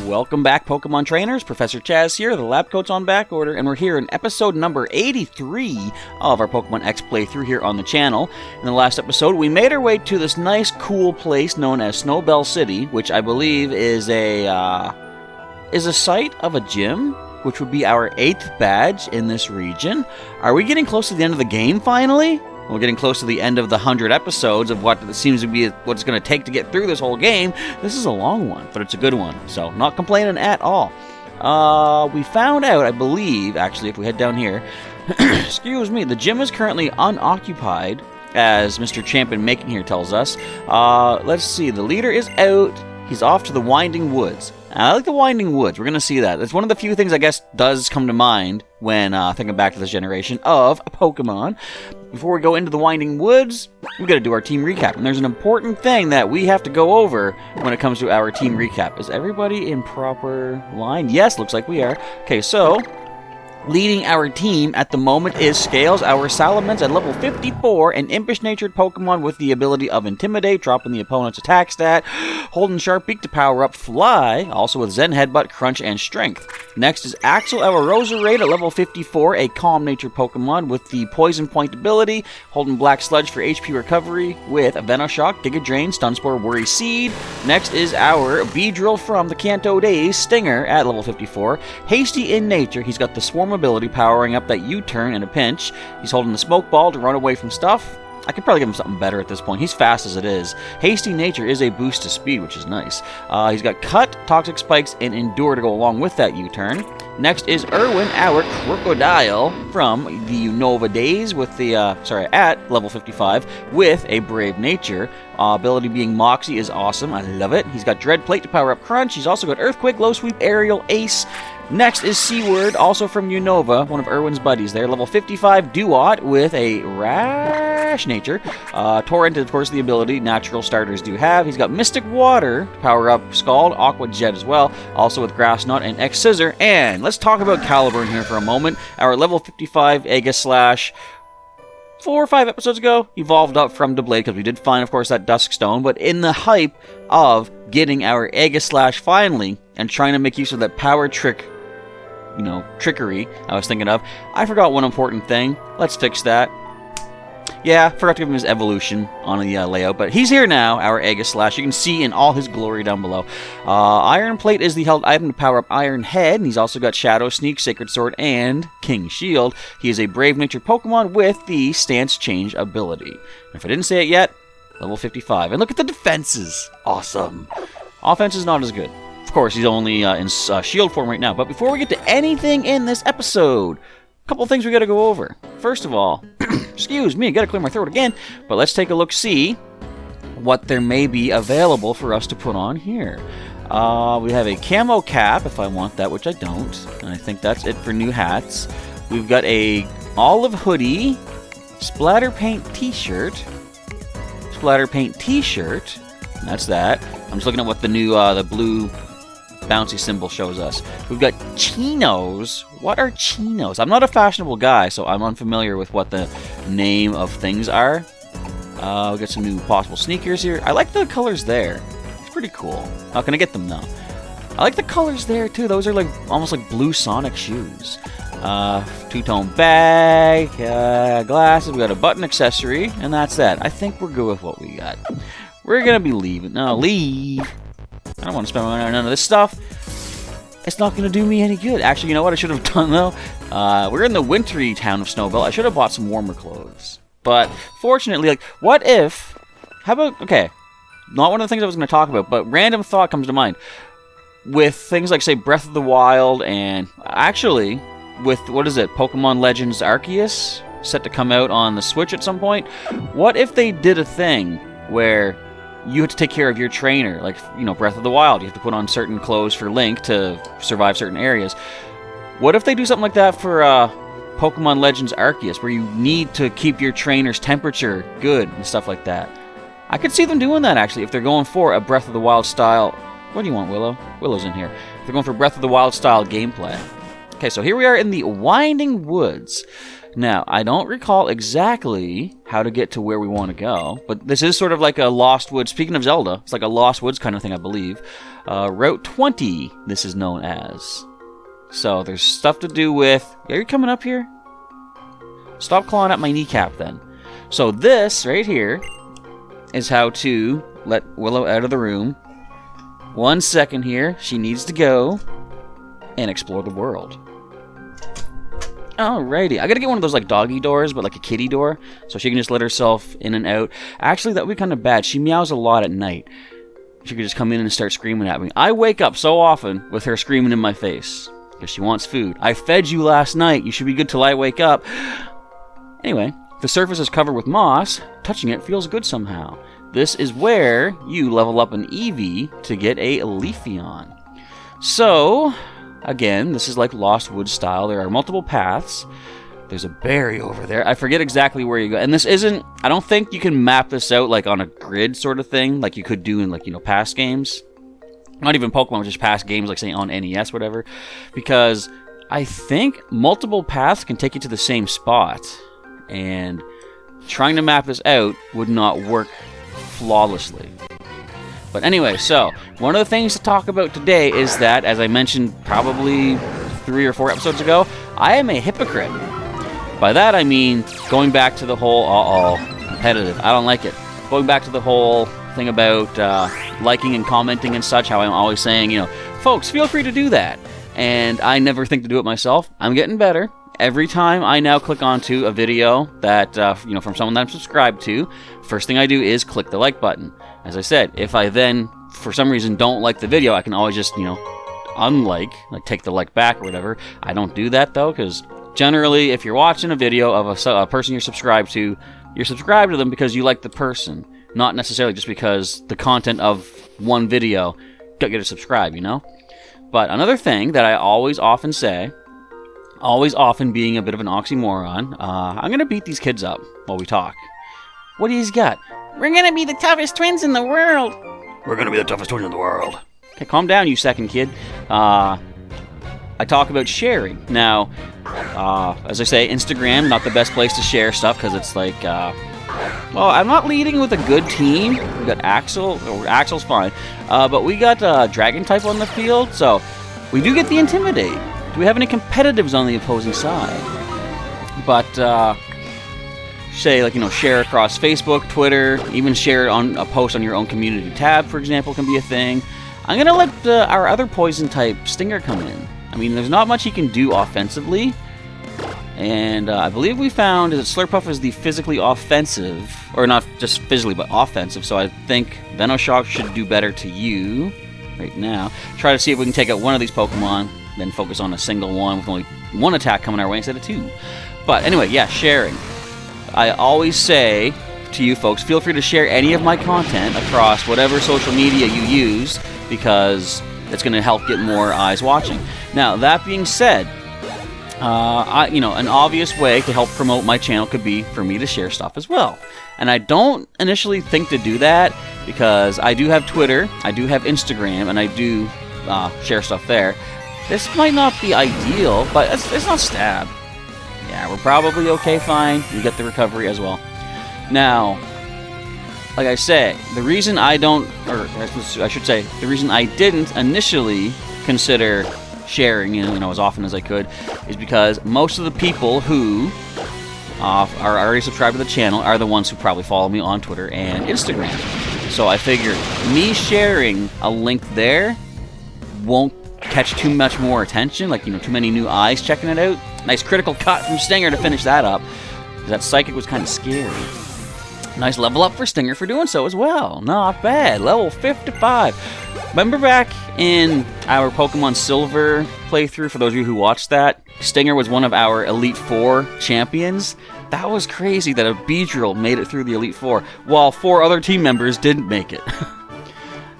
Welcome back, Pokemon trainers. Professor Chaz here, the lab coat's on back order, and we're here in episode number 83 of our Pokemon X playthrough here on the channel. In the last episode, we made our way to this nice, cool place known as Snowbell City, which I believe is a site of a gym, which would be our 8th badge in this region. Are we getting close to the end of the game, finally? We're getting close to the end of the 100 episodes of what seems to be what it's going to take to get through this whole game. This is a long one, but it's a good one, so not complaining at all. We found out, I believe, actually, if we head down here, excuse me, the gym is currently unoccupied, as Mr. Champion Making here tells us. Let's see, the leader is out. He's off to the Winding Woods. I like the Winding Woods. We're going to see that. It's one of the few things, I guess, does come to mind when thinking back to this generation of Pokemon. Before we go into the Winding Woods, we've got to do our team recap. And there's an important thing that we have to go over when it comes to our team recap. Is everybody in proper line? Yes, looks like we are. Okay, so leading our team at the moment is Scales, our Salamence at level 54, an impish-natured Pokemon with the ability of Intimidate, dropping the opponent's attack stat, holding Sharp Beak to power up Fly, also with Zen Headbutt, Crunch, and Strength. Next is Axel, our Roserade at level 54, a calm-natured Pokemon with the Poison Point ability, holding Black Sludge for HP recovery with Venoshock, Giga Drain, Stun Spore, Worry Seed. Next is our Beedrill from the Kanto Days, Stinger at level 54, hasty in nature. He's got the Swarm ability powering up that U-turn in a pinch. He's holding the Smoke Ball to run away from stuff. I could probably give him something better at this point. He's fast as it is. Hasty nature is a boost to speed, which is nice. He's got Cut, Toxic Spikes, and Endure to go along with that U-turn. Next is Irwin, our Crocodile from the Unova Days with the, at level 55 with a Brave Nature. Ability being Moxie is awesome. I love it. He's got Dread Plate to power up Crunch. He's also got Earthquake, Low Sweep, Aerial, Ace. Next is Seaward, also from Unova, one of Irwin's buddies there. Level 55 Duot with a Rash Nature. Torrent is, of course, the ability natural starters do have. He's got Mystic Water to power up Scald, Aqua Jet as well, also with Grass Knot and X Scissor. And let's talk about Caliburn here for a moment. Our level 55 Aegislash 4 or 5 episodes ago evolved up from Doublade because we did find, of course, that Dusk Stone. But in the hype of getting our Aegislash finally and trying to make use of that power trick, trickery I was thinking of, I forgot one important thing. Let's fix that. Yeah, forgot to give him his evolution on the layout, but he's here now, our Aegislash. You can see in all his glory down below. Iron Plate is the held item to power up Iron Head, and he's also got Shadow Sneak, Sacred Sword, and King Shield. He is a Brave Nature Pokemon with the Stance Change ability. If I didn't say it yet, level 55. And look at the defenses. Awesome. Offense is not as good. Of course, he's only in shield form right now. But before we get to anything in this episode, a couple of things we got to go over. First of all, excuse me, got to clear my throat again. But let's take a look, see what there may be available for us to put on here. We have a camo cap, if I want that, which I don't. And I think that's it for new hats. We've got a olive hoodie, splatter paint t-shirt, that's that. I'm just looking at what the new, the blue bouncy symbol shows us. We've got chinos. What are chinos? I'm not a fashionable guy, so I'm unfamiliar with what the name of things are. We got some new possible sneakers here. I like the colors there. It's pretty cool. How can I get them though? I like the colors there too. Those are like almost like blue Sonic shoes. Two-tone bag, glasses. We got a button accessory, and that's that. I think we're good with what we got. We're gonna be leaving. No, leave. I don't want to spend money on none of this stuff. It's not going to do me any good. Actually, you know what I should have done, though? We're in the wintry town of Snowbell. I should have bought some warmer clothes. But, fortunately, like, what if... How about... Okay, not one of the things I was going to talk about, but random thought comes to mind. With things like, say, Breath of the Wild, and... Actually, with, what is it? Pokemon Legends Arceus? Set to come out on the Switch at some point? What if they did a thing where you have to take care of your trainer, like, Breath of the Wild. You have to put on certain clothes for Link to survive certain areas. What if they do something like that for Pokemon Legends Arceus, where you need to keep your trainer's temperature good and stuff like that? I could see them doing that, actually, if they're going for a Breath of the Wild style... What do you want, Willow? Willow's in here. If they're going for Breath of the Wild style gameplay. Okay, so here we are in the Winding Woods. Now, I don't recall exactly how to get to where we want to go, but this is sort of like a Lost Woods. Speaking of Zelda, it's like a Lost Woods kind of thing, I believe. Route 20, this is known as. So there's stuff to do with... Are you coming up here? Stop clawing at my kneecap then. So this right here is how to let Willow out of the room. 1 second here. She needs to go and explore the world. Alrighty. I gotta get one of those like doggy doors, but like a kitty door, so she can just let herself in and out. Actually, that would be kind of bad. She meows a lot at night. She could just come in and start screaming at me. I wake up so often with her screaming in my face because she wants food. I fed you last night. You should be good till I wake up. Anyway, the surface is covered with moss. Touching it feels good somehow. This is where you level up an Eevee to get a Leafeon. So... Again, this is like Lost Woods style. There are multiple paths. There's a berry over there. I forget exactly where you go. And this isn't... I don't think you can map this out like on a grid sort of thing, like you could do in like, you know, past games. Not even Pokemon, just past games, like say on NES, whatever. Because I think multiple paths can take you to the same spot. And trying to map this out would not work flawlessly. But anyway, so, one of the things to talk about today is that, as I mentioned probably 3 or 4 episodes ago, I am a hypocrite. By that I mean, going back to the whole, competitive. I don't like it. Going back to the whole thing about liking and commenting and such, how I'm always saying, you know, folks, feel free to do that. And I never think to do it myself. I'm getting better. Every time I now click onto a video that, you know, from someone that I'm subscribed to, first thing I do is click the like button. As I said, if I then, for some reason, don't like the video, I can always just, you know, unlike, like take the like back or whatever. I don't do that, though, because generally, if you're watching a video of a person you're subscribed to them because you like the person, not necessarily just because the content of one video got you to subscribe, you know? But another thing that I always often say, always often being a bit of an oxymoron, I'm going to beat these kids up while we talk. What do you got? We're going to be the toughest twins in the world. We're going to be the toughest twins in the world. Okay, calm down, you second kid. I talk about sharing. Now, as I say, Instagram, not the best place to share stuff because it's like, well, I'm not leading with a good team. We got Axel. Axel's fine. But we got Dragon type on the field, so we do get the Intimidate. Do we have any competitives on the opposing side? But, say, like, you know, share across Facebook, Twitter, even share it on a post on your own community tab, for example, can be a thing. I'm going to let our other poison type, Stinger, come in. I mean, there's not much he can do offensively. And I believe we found that Slurpuff is the physically offensive, or not just physically, but offensive. So I think Venoshock should do better to you right now. Try to see if we can take out one of these Pokemon, then focus on a single one with only one attack coming our way instead of 2. But anyway, yeah, sharing. I always say to you folks, feel free to share any of my content across whatever social media you use, because it's going to help get more eyes watching. Now, that being said, you know, an obvious way to help promote my channel could be for me to share stuff as well. And I don't initially think to do that because I do have Twitter, I do have Instagram, and I do share stuff there. This might not be ideal, but it's not stab. Yeah, we're probably okay, fine. We get the recovery as well. Now, like I say, the reason I don't, or I should say, the reason I didn't initially consider sharing, you know, as often as I could, is because most of the people who are already subscribed to the channel are the ones who probably follow me on Twitter and Instagram. So I figured me sharing a link there won't catch too much more attention, like, you know, too many new eyes checking it out. Nice critical cut from Stinger to finish that up, because that Psychic was kind of scary. Nice level up for Stinger for doing so as well. Not bad. Level 55. Remember back in our Pokemon Silver playthrough, for those of you who watched that, Stinger was one of our Elite Four champions? That was crazy that a Beedrill made it through the Elite Four, while 4 other team members didn't make it.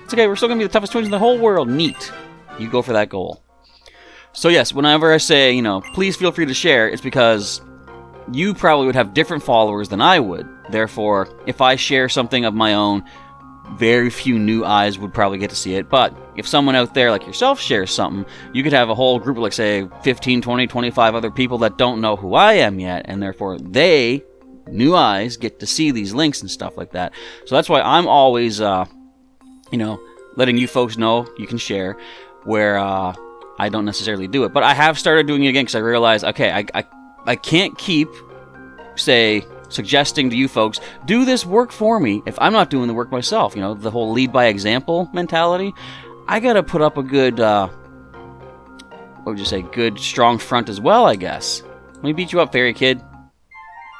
It's okay, we're still going to be the toughest twins in the whole world. Neat. You go for that goal. So yes, whenever I say, you know, please feel free to share, it's because you probably would have different followers than I would. Therefore, if I share something of my own, very few new eyes would probably get to see it. But if someone out there like yourself shares something, you could have a whole group of, like, say, 15, 20, 25 other people that don't know who I am yet, and therefore they, new eyes, get to see these links and stuff like that. So that's why I'm always, letting you folks know you can share, where I don't necessarily do it. But I have started doing it again because I realized, okay, I can't keep, say, suggesting to you folks, do this work for me if I'm not doing the work myself. You know, the whole lead by example mentality. I gotta put up a good, good strong front as well, I guess. Let me beat you up, fairy kid.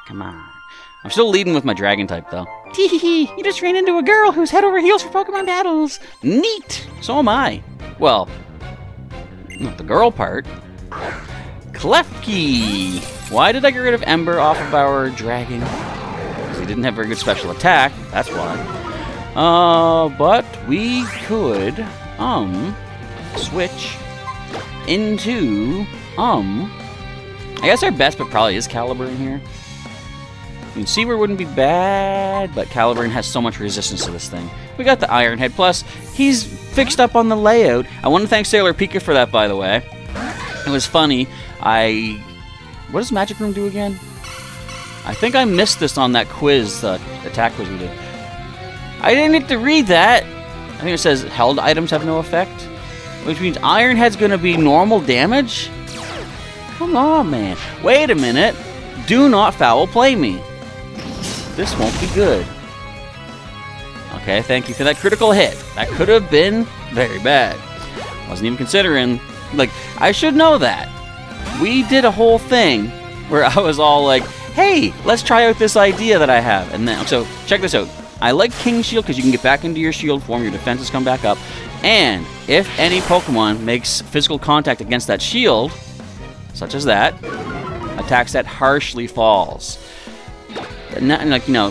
Come on. I'm still leading with my dragon type, though. Tee-hee-hee, you just ran into a girl who's head over heels for Pokemon battles. Neat! So am I. Well, not the girl part. Klefki! Why did I get rid of Ember off of our dragon? Because he didn't have very good special attack, that's why. But we could, switch into, I guess our best bet probably is Caliburn here. I mean, Seaward wouldn't be bad, but Caliburn has so much resistance to this thing. We got the Iron Head, plus he's fixed up on the layout. I want to thank Sailor Pika for that, by the way. It was funny. What does Magic Room do again? I think I missed this on that quiz, the attack quiz we did. I didn't get to read that. I think it says held items have no effect, which means Iron Head's going to be normal damage? Come on, man. Wait a minute. Do not foul play me. This won't be good. Okay, thank you for that critical hit. That could have been very bad. Wasn't even considering. Like, I should know that. We did a whole thing where I was all like, hey, let's try out this idea that I have. And then, so, check this out. I like King Shield because you can get back into your shield form, your defenses come back up, and if any Pokemon makes physical contact against that shield, such as that, attacks that harshly falls. And like, you know,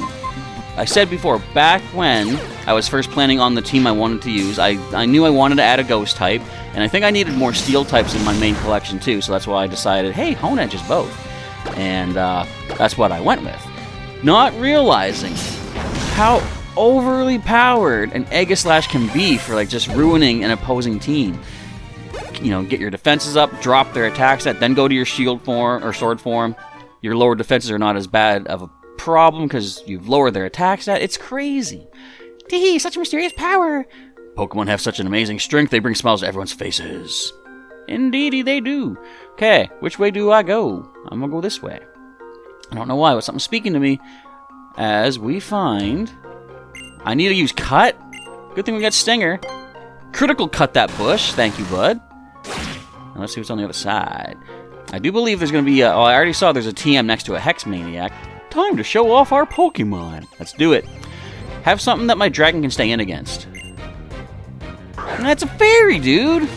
I said before, back when I was first planning on the team I wanted to use, I knew I wanted to add a ghost type, and I think I needed more steel types in my main collection too, so that's why I decided, hey, Hone Edge is both. And that's what I went with. Not realizing how overly powered an Aegislash can be for, like, just ruining an opposing team. You know, get your defenses up, drop their attack set, then go to your shield form or sword form. Your lower defenses are not as bad of a problem because you've lowered their attack stat. It's crazy. Tee, such a mysterious power. Pokemon have such an amazing strength, they bring smiles to everyone's faces. Indeedy they do. Okay, which way do I go? I'm gonna go this way. I don't know why, but something's speaking to me. As we find... I need to use Cut. Good thing we got Stinger. Critical cut that bush. Thank you, bud. Now let's see what's on the other side. I do believe there's going to be a... Oh, I already saw there's a TM next to a Hex Maniac. Time to show off our Pokemon. Let's do it. Have something that my dragon can stay in against. And that's a fairy, dude.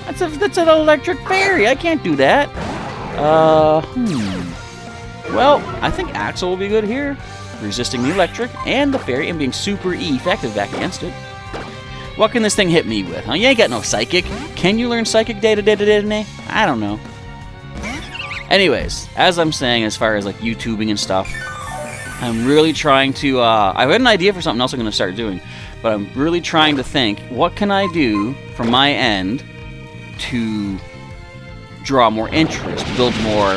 That's an electric fairy. I can't do that. Well, I think Axel will be good here. Resisting the electric and the fairy and being super effective back against it. What can this thing hit me with? Huh? You ain't got no psychic. Can you learn psychic data? I don't know. Anyways, as I'm saying, as far as like YouTubing and stuff, I'm really trying to, I had an idea for something else I'm going to start doing, but I'm really trying to think, what can I do from my end to draw more interest, build more,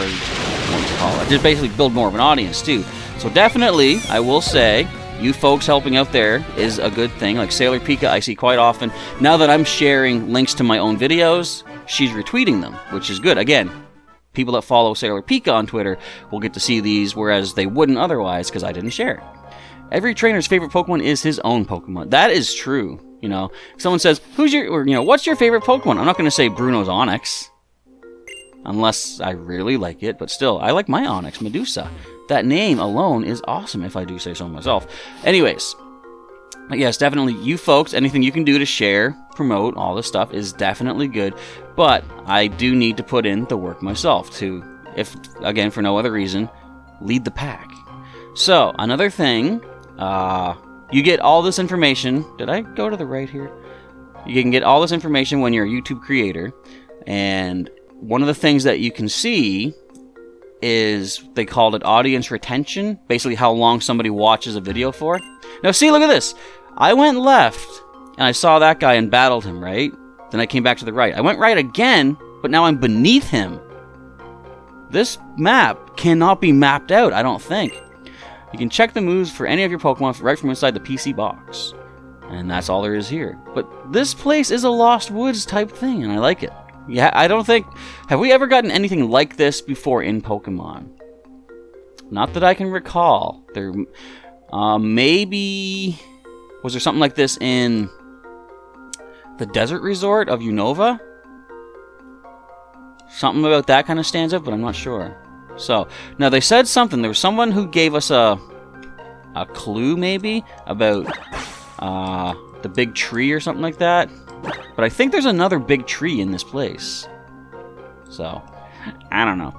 just basically build more of an audience too. So definitely, I will say, you folks helping out there is a good thing. Like Sailor Pika, I see quite often. Now that I'm sharing links to my own videos, she's retweeting them, which is good. Again, people that follow Sailor Pika on Twitter will get to see these, whereas they wouldn't otherwise because I didn't share it. Every trainer's favorite Pokemon is his own Pokemon. That is true. You know, if someone says, what's your favorite Pokemon? I'm not going to say Bruno's Onix, unless I really like it, but still, I like my Onix, Medusa. That name alone is awesome, if I do say so myself. Anyways, but yes, definitely, you folks, anything you can do to share, promote, all this stuff is definitely good, but I do need to put in the work myself to, if, again, for no other reason, lead the pack. So, another thing, you get all this information. Did I go to the right here? You can get all this information when you're a YouTube creator, and one of the things that you can see is, they called it audience retention, basically how long somebody watches a video for. Now see, look at this. I went left, and I saw that guy and battled him, right? Then I came back to the right. I went right again, but now I'm beneath him. This map cannot be mapped out, I don't think. You can check the moves for any of your Pokemon right from inside the PC box. And that's all there is here. But this place is a Lost Woods type thing, and I like it. Yeah, I don't think... Have we ever gotten anything like this before in Pokemon? Not that I can recall. There... maybe... Was there something like this in... the Desert Resort of Unova? Something about that kind of stands out, but I'm not sure. So, now they said something. There was someone who gave us a clue, maybe, about the big tree or something like that. But I think there's another big tree in this place. So, I don't know.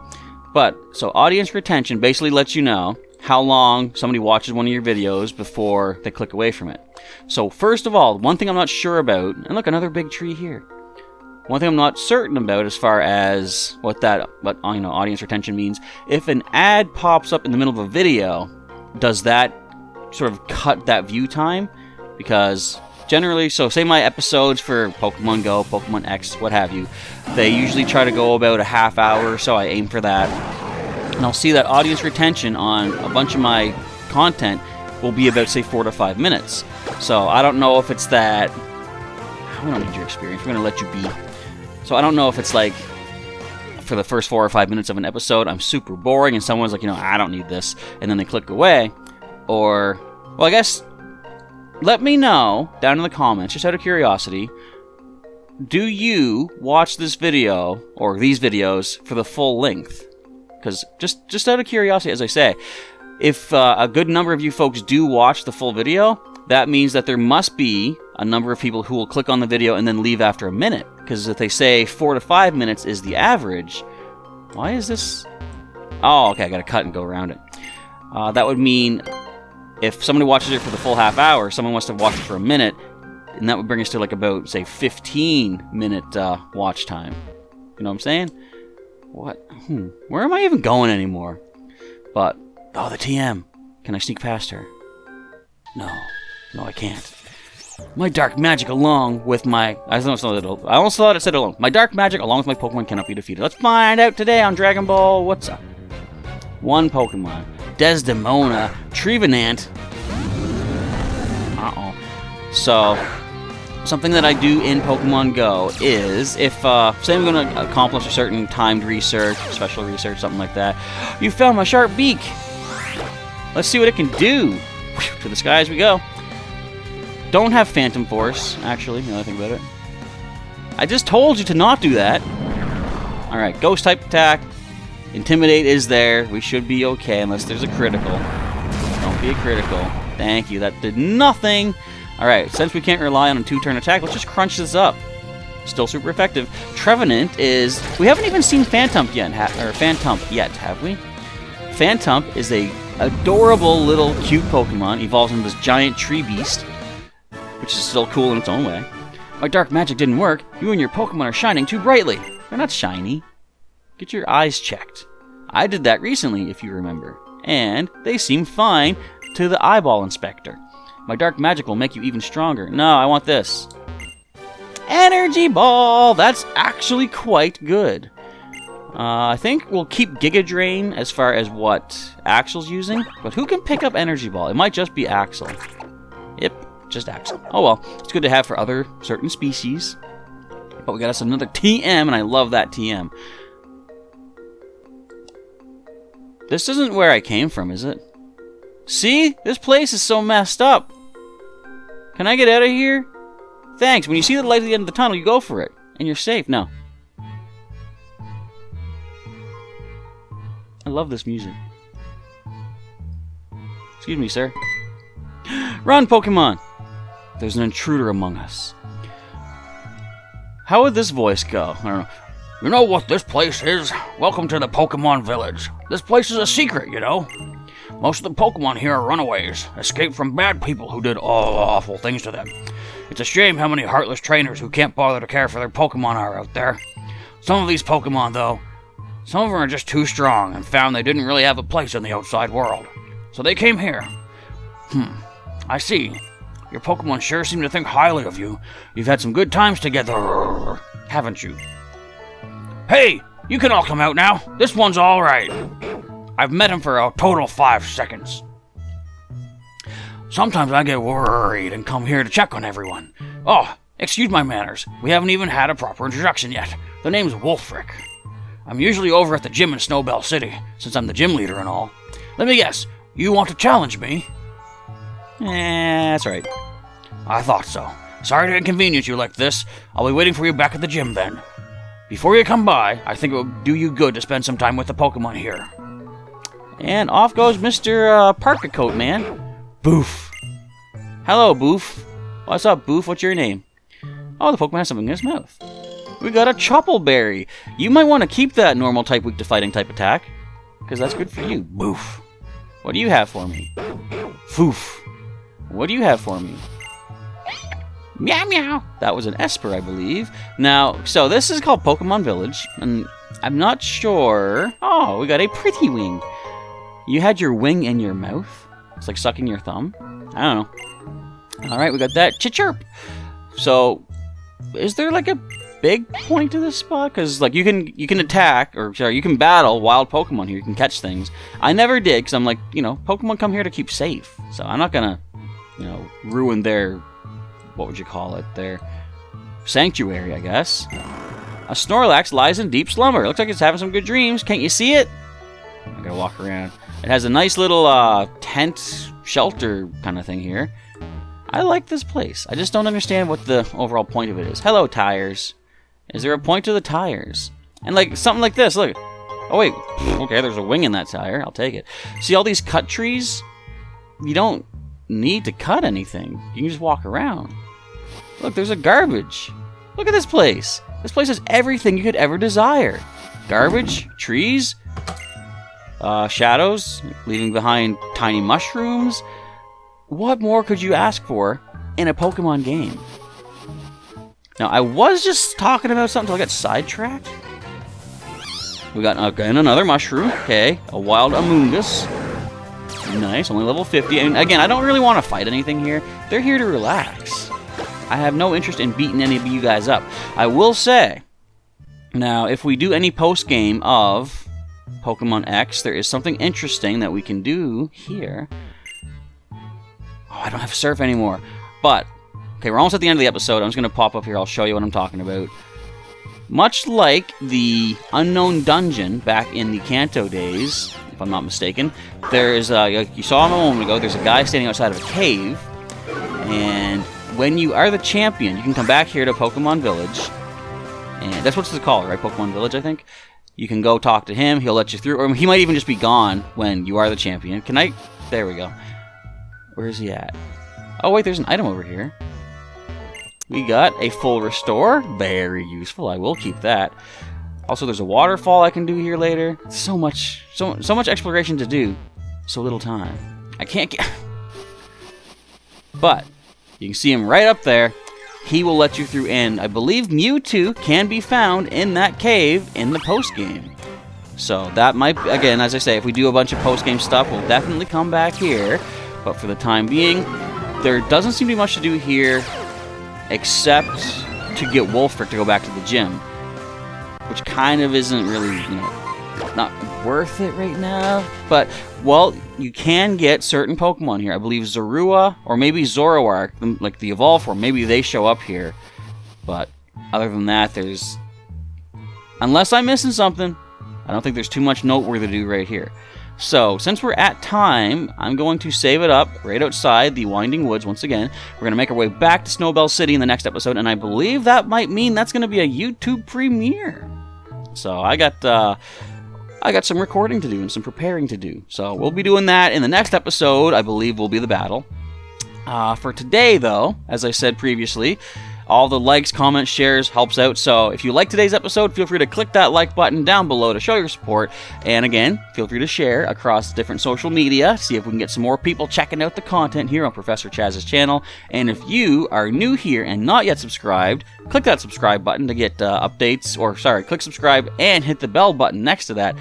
But, so audience retention basically lets you know how long somebody watches one of your videos before they click away from it. So, first of all, one thing I'm not sure about, and look, another big tree here. One thing I'm not certain about as far as what audience retention means, if an ad pops up in the middle of a video, does that sort of cut that view time? Because generally, so say my episodes for Pokemon Go, Pokemon X, what have you, they usually try to go about a half hour or so. I aim for that. And I'll see that audience retention on a bunch of my content will be about, say, 4 to 5 minutes. So I don't know if it's that... We don't need your experience. We're going to let you be. So I don't know if it's like, for the first 4 or 5 minutes of an episode, I'm super boring and someone's like, I don't need this. And then they click away. Or, well, I guess, let me know down in the comments, just out of curiosity, do you watch this video, or these videos, for the full length? Because just out of curiosity, as I say, if a good number of you folks do watch the full video, that means that there must be a number of people who will click on the video and then leave after a minute. Because if they say 4 to 5 minutes is the average, why is this... Oh, okay, I gotta cut and go around it. That would mean if somebody watches it for the full half hour, someone must have watched it for a minute, and that would bring us to like about, say, 15-minute watch time. You know what I'm saying? What? Where am I even going anymore? But, oh, the TM. Can I sneak past her? No, I can't. My dark magic along with my... I almost thought it said alone. My dark magic along with my Pokemon cannot be defeated. Let's find out today on Dragon Ball. What's up? One Pokemon. Desdemona. Trevenant. Uh-oh. So, something that I do in Pokemon Go is, if, say I'm going to accomplish a certain timed research, special research, something like that. You found my sharp beak. Let's see what it can do. To the sky as we go. Don't have Phantom Force, actually, now that I think about it. I just told you to not do that. Alright, Ghost type attack. Intimidate is there. We should be okay unless there's a critical. Don't be a critical. Thank you. That did nothing. Alright, since we can't rely on a 2-turn attack, let's just crunch this up. Still super effective. Trevenant is... We haven't even seen Phantump yet, have we? Phantump is a adorable little cute Pokemon. Evolves into this giant tree beast, which is still cool in its own way. My dark magic didn't work. You and your Pokemon are shining too brightly. They're not shiny. Get your eyes checked. I did that recently, if you remember. And they seem fine to the eyeball inspector. My dark magic will make you even stronger. No, I want this. Energy Ball! That's actually quite good. I think we'll keep Giga Drain as far as what Axel's using. But who can pick up Energy Ball? It might just be Axel. Yep. Just Axel. Oh well, it's good to have for other certain species. But we got us another TM, and I love that TM. This isn't where I came from, is it? See? This place is so messed up. Can I get out of here? Thanks. When you see the light at the end of the tunnel, you go for it. And you're safe. No. I love this music. Excuse me, sir. Run, Pokemon! There's an intruder among us. How would this voice go? I don't know. You know what this place is? Welcome to the Pokemon Village. This place is a secret, you know. Most of the Pokemon here are runaways, escaped from bad people who did awful things to them. It's a shame how many heartless trainers who can't bother to care for their Pokemon are out there. Some of these Pokemon, though, some of them are just too strong and found they didn't really have a place in the outside world. So they came here. I see. Your Pokemon sure seem to think highly of you. You've had some good times together, haven't you? Hey, you can all come out now. This one's all right. I've met him for a total 5 seconds. Sometimes I get worried and come here to check on everyone. Oh, excuse my manners. We haven't even had a proper introduction yet. The name's Wulfric. I'm usually over at the gym in Snowbell City, since I'm the gym leader and all. Let me guess, you want to challenge me? That's right. I thought so. Sorry to inconvenience you like this. I'll be waiting for you back at the gym then. Before you come by, I think it would do you good to spend some time with the Pokemon here. And off goes Mr. Parkacoat Man. Boof. Hello, Boof. What's up, Boof? What's your name? Oh, the Pokemon has something in his mouth. We got a Choppleberry. You might want to keep that normal type weak to fighting type attack, because that's good for you. Boof. What do you have for me? Foof. What do you have for me? Meow meow. That was an Esper, I believe. Now, so this is called Pokemon Village, and I'm not sure. Oh, we got a pretty wing. You had your wing in your mouth? It's like sucking your thumb? I don't know. Alright, we got that. Chirp. So, is there like a big point to this spot? Because like you can attack, or sorry, you can battle wild Pokemon here. You can catch things. I never did, because I'm like, Pokemon come here to keep safe. So I'm not gonna, ruin their, what would you call it, their sanctuary, I guess. A Snorlax lies in deep slumber. Looks like it's having some good dreams. Can't you see it? I gotta walk around. It has a nice little tent shelter kind of thing here. I like this place. I just don't understand what the overall point of it is. Hello, tires. Is there a point to the tires? And like something like this, look. Oh wait, okay, there's a wing in that tire. I'll take it. See all these cut trees? You don't need to cut anything. You can just walk around. Look, there's a garbage. Look at this place. This place has everything you could ever desire. Garbage, trees, shadows, leaving behind tiny mushrooms. What more could you ask for in a Pokemon game? Now, I was just talking about something until I got sidetracked. We got, again, another mushroom. Okay, a wild Amoonguss. Nice, only level 50. And again, I don't really want to fight anything here. They're here to relax. I have no interest in beating any of you guys up. I will say, now, if we do any post-game of Pokemon X, there is something interesting that we can do here. Oh, I don't have Surf anymore. But, okay, we're almost at the end of the episode. I'm just going to pop up here. I'll show you what I'm talking about. Much like the Unknown Dungeon back in the Kanto days, if I'm not mistaken, there is, like you saw him a moment ago, there's a guy standing outside of a cave, and when you are the champion, you can come back here to Pokemon Village, and that's what it's called, right? Pokemon Village, I think. You can go talk to him, he'll let you through, or he might even just be gone when you are the champion. Can I? There we go. Where is he at? Oh wait, there's an item over here. We got a full restore. Very useful. I will keep that. Also, there's a waterfall I can do here later. So much exploration to do. So little time. I can't get... But, you can see him right up there. He will let you through, and I believe Mewtwo can be found in that cave in the post-game. So, that might... Again, as I say, if we do a bunch of post-game stuff, we'll definitely come back here. But for the time being, there doesn't seem to be much to do here, except to get Wulfric to go back to the gym, which kind of isn't really, not worth it right now. But, well, you can get certain Pokemon here. I believe Zorua, or maybe Zoroark, like the Evolve form, maybe they show up here. But, other than that, there's... Unless I'm missing something, I don't think there's too much noteworthy to do right here. So, since we're at time, I'm going to save it up right outside the Winding Woods once again. We're going to make our way back to Snowbell City in the next episode, and I believe that might mean that's going to be a YouTube premiere. So, I got some recording to do and some preparing to do. So, we'll be doing that in the next episode, I believe will be the battle. For today, though, as I said previously, all the likes, comments, shares helps out. So if you like today's episode, feel free to click that like button down below to show your support. And again, feel free to share across different social media. See if we can get some more people checking out the content here on Professor Chaz's channel. And if you are new here and not yet subscribed, click that subscribe button to get updates. Or sorry, click subscribe and hit the bell button next to that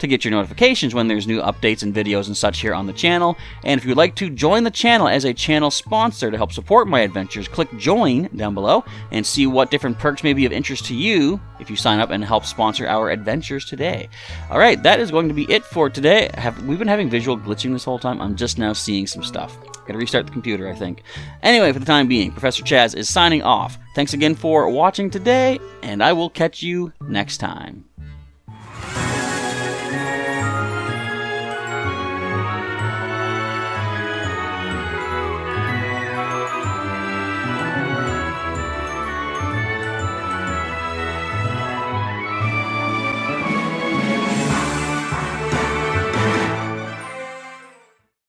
to get your notifications when there's new updates and videos and such here on the channel. And if you would like to join the channel as a channel sponsor to help support my adventures, click join down below and see what different perks may be of interest to you if you sign up and help sponsor our adventures today. Alright, that is going to be it for today. We've been having visual glitching this whole time. I'm just now seeing some stuff. Gotta restart the computer, I think. Anyway, for the time being, Professor Chaz is signing off. Thanks again for watching today, and I will catch you next time.